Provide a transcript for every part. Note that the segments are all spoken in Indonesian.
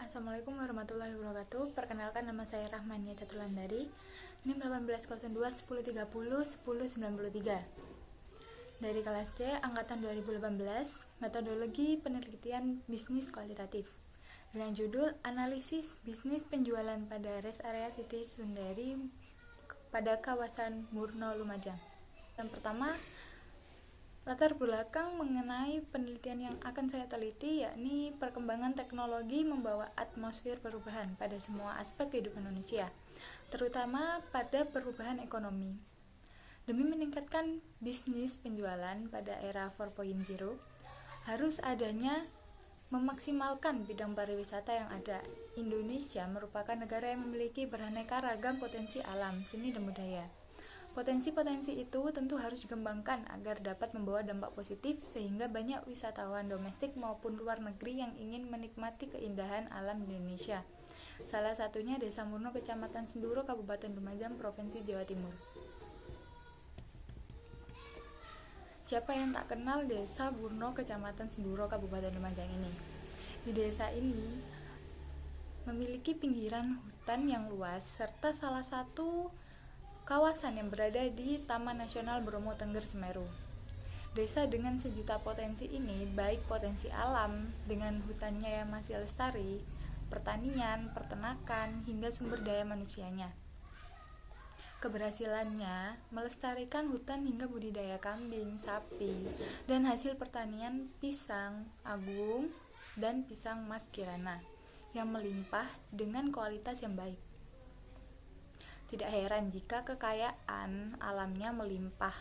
Assalamualaikum warahmatullahi wabarakatuh. Perkenalkan, nama saya Rahmania Catulandari, NIM 1802 1030 1093 dari kelas C angkatan 2018, metodologi penelitian bisnis kualitatif, dengan judul Analisis Bisnis Penjualan pada Rest Area City Sundari pada kawasan Murno Lumajang. Yang pertama, latar belakang mengenai penelitian yang akan saya teliti, yakni perkembangan teknologi membawa atmosfer perubahan pada semua aspek kehidupan manusia, terutama pada perubahan ekonomi. Demi meningkatkan bisnis penjualan pada era 4.0, harus adanya memaksimalkan bidang pariwisata yang ada. Indonesia merupakan negara yang memiliki beraneka ragam potensi alam, seni, dan budaya. Potensi-potensi itu tentu harus dikembangkan agar dapat membawa dampak positif sehingga banyak wisatawan domestik maupun luar negeri yang ingin menikmati keindahan alam Indonesia. Salah satunya Desa Murno, Kecamatan Senduro, Kabupaten Lumajang, Provinsi Jawa Timur. Siapa yang tak kenal Desa Murno, Kecamatan Senduro, Kabupaten Lumajang ini? Di desa ini memiliki pinggiran hutan yang luas serta salah satu kawasan yang berada di Taman Nasional Bromo Tengger Semeru. Desa dengan sejuta potensi ini, baik potensi alam dengan hutannya yang masih lestari, pertanian, peternakan, hingga sumber daya manusianya. Keberhasilannya melestarikan hutan hingga budidaya kambing, sapi, dan hasil pertanian pisang agung dan pisang mas kirana yang melimpah dengan kualitas yang baik. Tidak heran jika kekayaan alamnya melimpah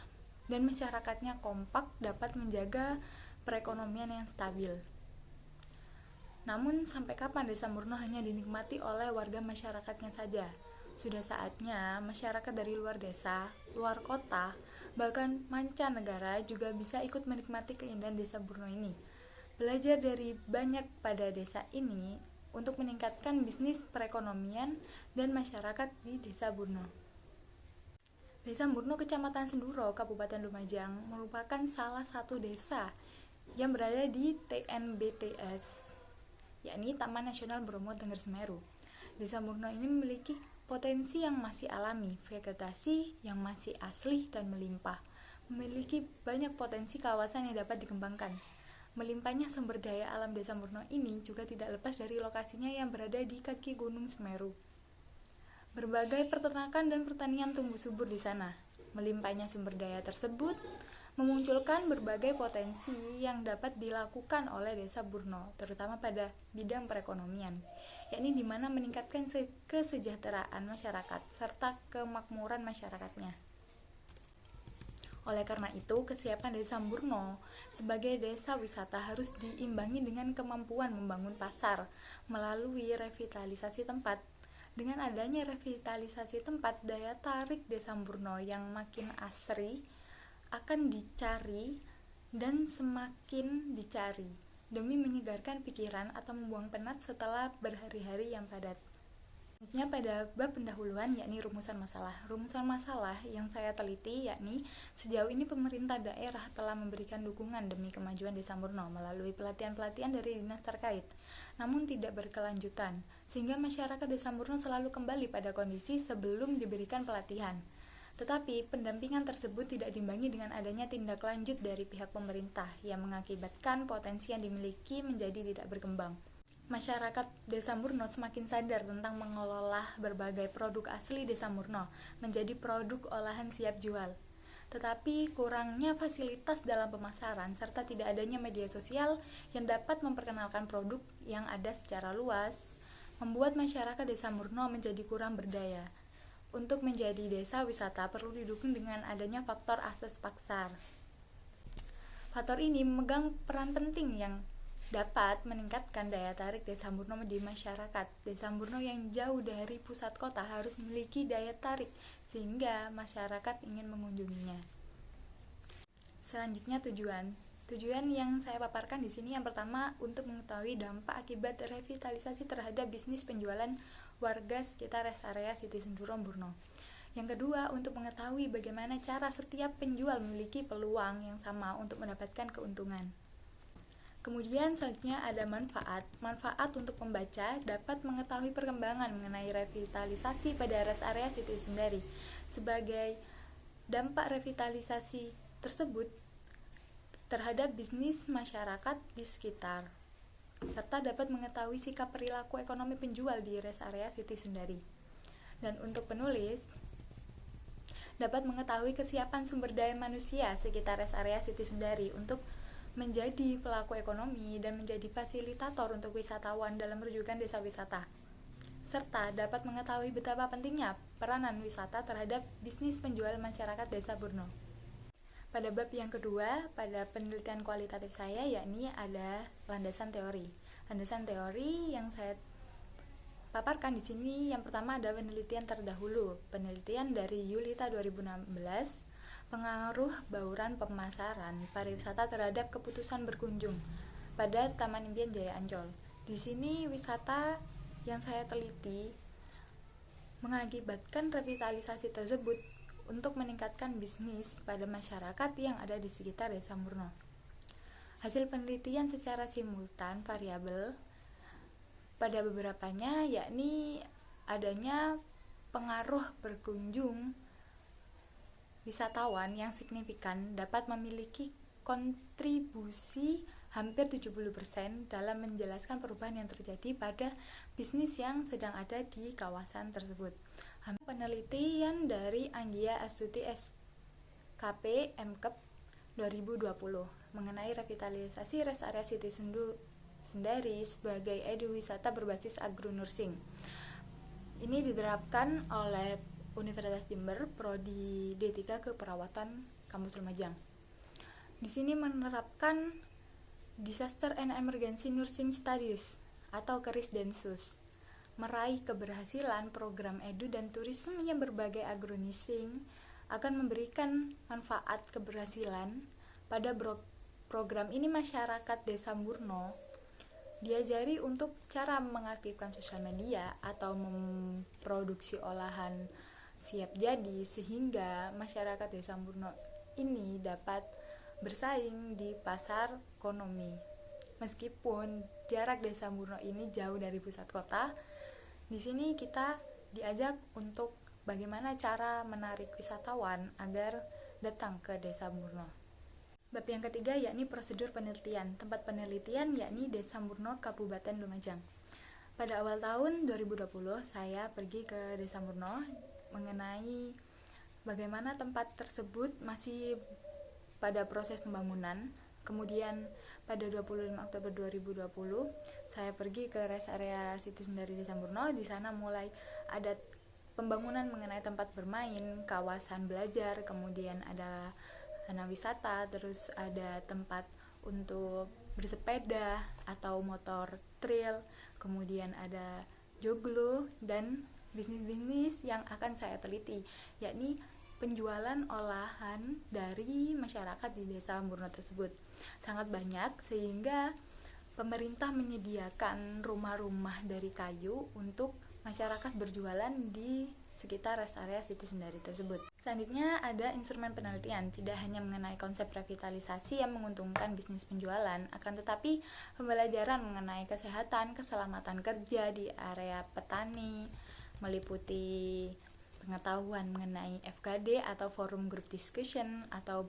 dan masyarakatnya kompak dapat menjaga perekonomian yang stabil. Namun sampai kapan Desa Murno hanya dinikmati oleh warga masyarakatnya saja? Sudah saatnya masyarakat dari luar desa, luar kota, bahkan mancanegara juga bisa ikut menikmati keindahan Desa Murno ini. Belajar dari banyak pada desa ini untuk meningkatkan bisnis perekonomian dan masyarakat di Desa Murno. Desa Murno, Kecamatan Senduro, Kabupaten Lumajang merupakan salah satu desa yang berada di TNBTS, yakni Taman Nasional Bromo Tengger Semeru. Desa Murno ini memiliki potensi yang masih alami, vegetasi yang masih asli dan melimpah, memiliki banyak potensi kawasan yang dapat dikembangkan. Melimpahnya sumber daya alam Desa Murno ini juga tidak lepas dari lokasinya yang berada di kaki Gunung Semeru. Berbagai peternakan dan pertanian tumbuh subur di sana. Melimpahnya sumber daya tersebut memunculkan berbagai potensi yang dapat dilakukan oleh Desa Murno, terutama pada bidang perekonomian, yakni di mana meningkatkan kesejahteraan masyarakat serta kemakmuran masyarakatnya. Oleh karena itu, kesiapan Desa Murno sebagai desa wisata harus diimbangi dengan kemampuan membangun pasar melalui revitalisasi tempat. Dengan adanya revitalisasi tempat, daya tarik Desa Murno yang makin asri akan dicari dan semakin dicari demi menyegarkan pikiran atau membuang penat setelah berhari-hari yang padat. Selanjutnya pada bab pendahuluan, yakni rumusan masalah. Rumusan masalah yang saya teliti yakni sejauh ini pemerintah daerah telah memberikan dukungan demi kemajuan Desa Murno melalui pelatihan-pelatihan dari dinas terkait, namun tidak berkelanjutan, sehingga masyarakat Desa Murno selalu kembali pada kondisi sebelum diberikan pelatihan. Tetapi pendampingan tersebut tidak diimbangi dengan adanya tindak lanjut dari pihak pemerintah yang mengakibatkan potensi yang dimiliki menjadi tidak berkembang. Masyarakat Desa Murno semakin sadar tentang mengelola berbagai produk asli Desa Murno menjadi produk olahan siap jual. Tetapi kurangnya fasilitas dalam pemasaran serta tidak adanya media sosial yang dapat memperkenalkan produk yang ada secara luas membuat masyarakat Desa Murno menjadi kurang berdaya. Untuk menjadi desa wisata perlu didukung dengan adanya faktor akses pasar. Faktor ini memegang peran penting yang dapat meningkatkan daya tarik Desa Murno di masyarakat. Desa Murno yang jauh dari pusat kota harus memiliki daya tarik sehingga masyarakat ingin mengunjunginya. Selanjutnya tujuan yang saya paparkan di sini yang pertama untuk mengetahui dampak akibat revitalisasi terhadap bisnis penjualan warga sekitar rest area City Senduro Murno. Yang kedua, untuk mengetahui bagaimana cara setiap penjual memiliki peluang yang sama untuk mendapatkan keuntungan. Kemudian selanjutnya ada manfaat. Manfaat untuk pembaca dapat mengetahui perkembangan mengenai revitalisasi pada rest area itu sendiri. Sebagai dampak revitalisasi tersebut terhadap bisnis masyarakat di sekitar, serta dapat mengetahui sikap perilaku ekonomi penjual di rest area Siti Sundari. Dan untuk penulis, dapat mengetahui kesiapan sumber daya manusia sekitar rest area Siti Sundari untuk menjadi pelaku ekonomi dan menjadi fasilitator untuk wisatawan dalam rujukan desa wisata, serta dapat mengetahui betapa pentingnya peranan wisata terhadap bisnis penjual masyarakat desa Burno. Pada bab yang kedua, pada penelitian kualitatif saya, yakni ada landasan teori. Landasan teori yang saya paparkan di sini, yang pertama ada penelitian terdahulu, penelitian dari Yulita 2016, pengaruh bauran pemasaran pariwisata terhadap keputusan berkunjung pada Taman Impian Jaya Ancol. Di sini wisata yang saya teliti mengakibatkan revitalisasi tersebut untuk meningkatkan bisnis pada masyarakat yang ada di sekitar Desa Murno. Hasil penelitian secara simultan variabel pada beberapanya, yakni adanya pengaruh berkunjung wisatawan yang signifikan dapat memiliki kontribusi hampir 70% dalam menjelaskan perubahan yang terjadi pada bisnis yang sedang ada di kawasan tersebut. Penelitian dari Anggia Astuti SKP MKep 2020 mengenai revitalisasi rest area Siti Sundari sebagai eduwisata berbasis agronursing. Ini diterapkan oleh Universitas Jember, Prodi D3 Keperawatan Kampus Lumajang. Di sini menerapkan Disaster and Emergency Nursing Studies atau KERIS-Densus, meraih keberhasilan program edu dan turisme yang berbagai agronursing akan memberikan manfaat keberhasilan pada program ini. Masyarakat Desa Murno diajari untuk cara mengaktifkan sosial media atau memproduksi olahan siap jadi, sehingga masyarakat Desa Murno ini dapat bersaing di pasar ekonomi. Meskipun jarak Desa Murno ini jauh dari pusat kota, di sini kita diajak untuk bagaimana cara menarik wisatawan agar datang ke Desa Murno. Bab yang ketiga yakni prosedur penelitian. Tempat penelitian yakni Desa Murno, Kabupaten Lumajang. Pada awal tahun 2020, saya pergi ke Desa Murno mengenai bagaimana tempat tersebut masih pada proses pembangunan. Kemudian pada 25 Oktober 2020 saya pergi ke rest area Siti Sundari Desa Murno. Di sana mulai ada pembangunan mengenai tempat bermain, kawasan belajar, kemudian ada zona wisata, terus ada tempat untuk bersepeda atau motor trail, kemudian ada joglo dan bisnis-bisnis yang akan saya teliti, yakni penjualan olahan dari masyarakat di Desa Murno tersebut. Sangat banyak sehingga pemerintah menyediakan rumah-rumah dari kayu untuk masyarakat berjualan di sekitar rest area Siti Sundari tersebut. Selanjutnya ada instrumen penelitian, tidak hanya mengenai konsep revitalisasi yang menguntungkan bisnis penjualan, akan tetapi pembelajaran mengenai kesehatan, keselamatan kerja di area petani, meliputi pengetahuan mengenai FGD atau Forum Group Discussion atau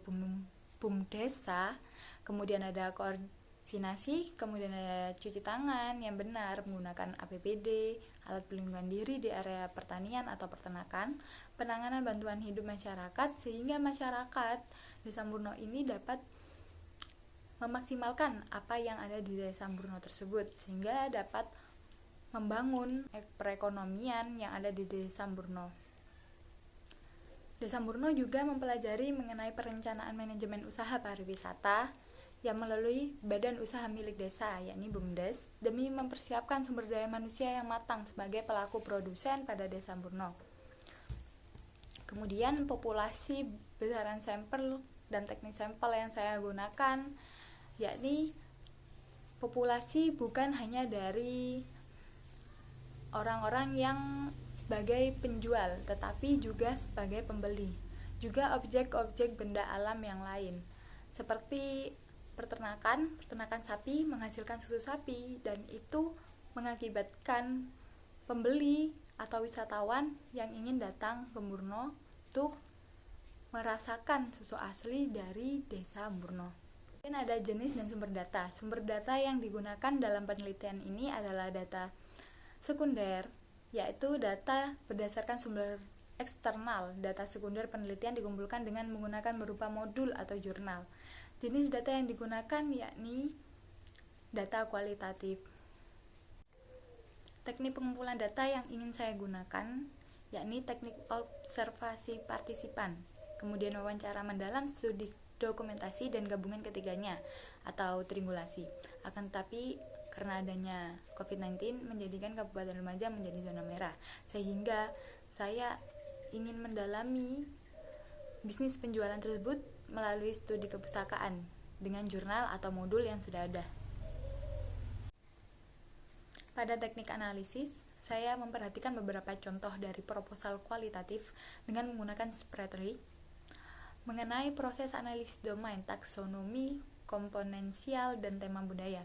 BUMDesa, kemudian ada koordinasi, kemudian ada cuci tangan yang benar menggunakan APBD, alat pelindungan diri di area pertanian atau peternakan, penanganan bantuan hidup masyarakat, sehingga masyarakat Desa Murno ini dapat memaksimalkan apa yang ada di Desa Murno tersebut, sehingga dapat membangun perekonomian yang ada di Desa Murno. Desa Murno juga mempelajari mengenai perencanaan manajemen usaha pariwisata yang melalui badan usaha milik desa, yakni BUMDes, demi mempersiapkan sumber daya manusia yang matang sebagai pelaku produsen pada Desa Murno. Kemudian populasi, besaran sampel dan teknik sampel yang saya gunakan, yakni populasi bukan hanya dari orang-orang yang sebagai penjual, tetapi juga sebagai pembeli, juga objek-objek benda alam yang lain, seperti peternakan sapi menghasilkan susu sapi, dan itu mengakibatkan pembeli atau wisatawan yang ingin datang ke Murno untuk merasakan susu asli dari desa Murno. Kemudian ada jenis dan sumber data. Sumber data yang digunakan dalam penelitian ini adalah data sekunder, yaitu data berdasarkan sumber eksternal. Data sekunder penelitian dikumpulkan dengan menggunakan berupa modul atau jurnal. Jenis data yang digunakan yakni data kualitatif. Teknik pengumpulan data yang ingin saya gunakan yakni teknik observasi partisipan, kemudian wawancara mendalam, studi dokumentasi, dan gabungan ketiganya atau triangulasi. Akan tetapi karena adanya COVID-19 menjadikan Kabupaten Lumajang menjadi zona merah, sehingga saya ingin mendalami bisnis penjualan tersebut melalui studi kepustakaan dengan jurnal atau modul yang sudah ada. Pada teknik analisis, saya memperhatikan beberapa contoh dari proposal kualitatif dengan menggunakan Spreadtree mengenai proses analisis domain, taksonomi, komponensial, dan tema budaya.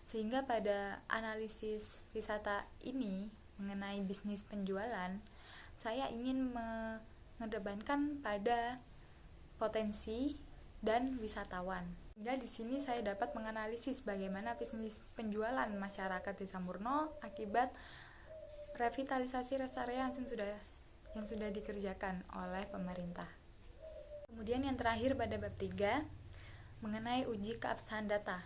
Sehingga pada analisis wisata ini mengenai bisnis penjualan, saya ingin mengedepankan pada potensi dan wisatawan. Sehingga di sini saya dapat menganalisis bagaimana bisnis penjualan masyarakat Desa Murno akibat revitalisasi rest area yang sudah dikerjakan oleh pemerintah. Kemudian yang terakhir pada bab 3 mengenai uji keabsahan data.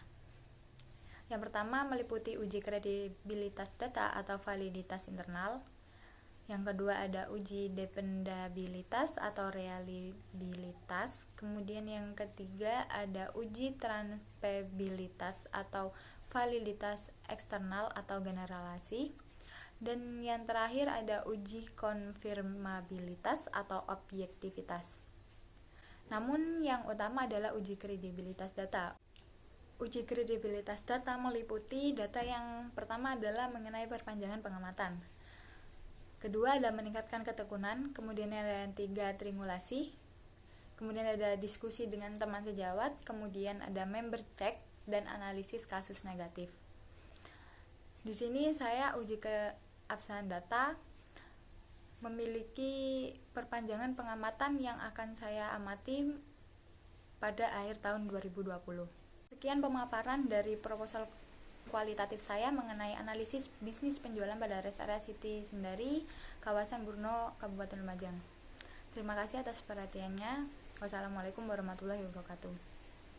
Yang pertama meliputi uji kredibilitas data atau validitas internal. Yang kedua ada uji dependabilitas atau reliabilitas. Kemudian yang ketiga ada uji transferabilitas atau validitas eksternal atau generalisasi. Dan yang terakhir ada uji konfirmabilitas atau objektivitas. Namun yang utama adalah uji kredibilitas data. Uji kredibilitas data meliputi data yang pertama adalah mengenai perpanjangan pengamatan. Kedua ada meningkatkan ketekunan, kemudian ada yang tiga triangulasi, kemudian ada diskusi dengan teman sejawat, kemudian ada member check dan analisis kasus negatif. Di sini saya uji keabsahan data memiliki perpanjangan pengamatan yang akan saya amati pada akhir tahun 2020. Sekian pemaparan dari proposal kualitatif saya mengenai analisis bisnis penjualan pada rest area Siti Sundari, kawasan Murno, Kabupaten Lumajang. Terima kasih atas perhatiannya. Wassalamualaikum warahmatullahi wabarakatuh.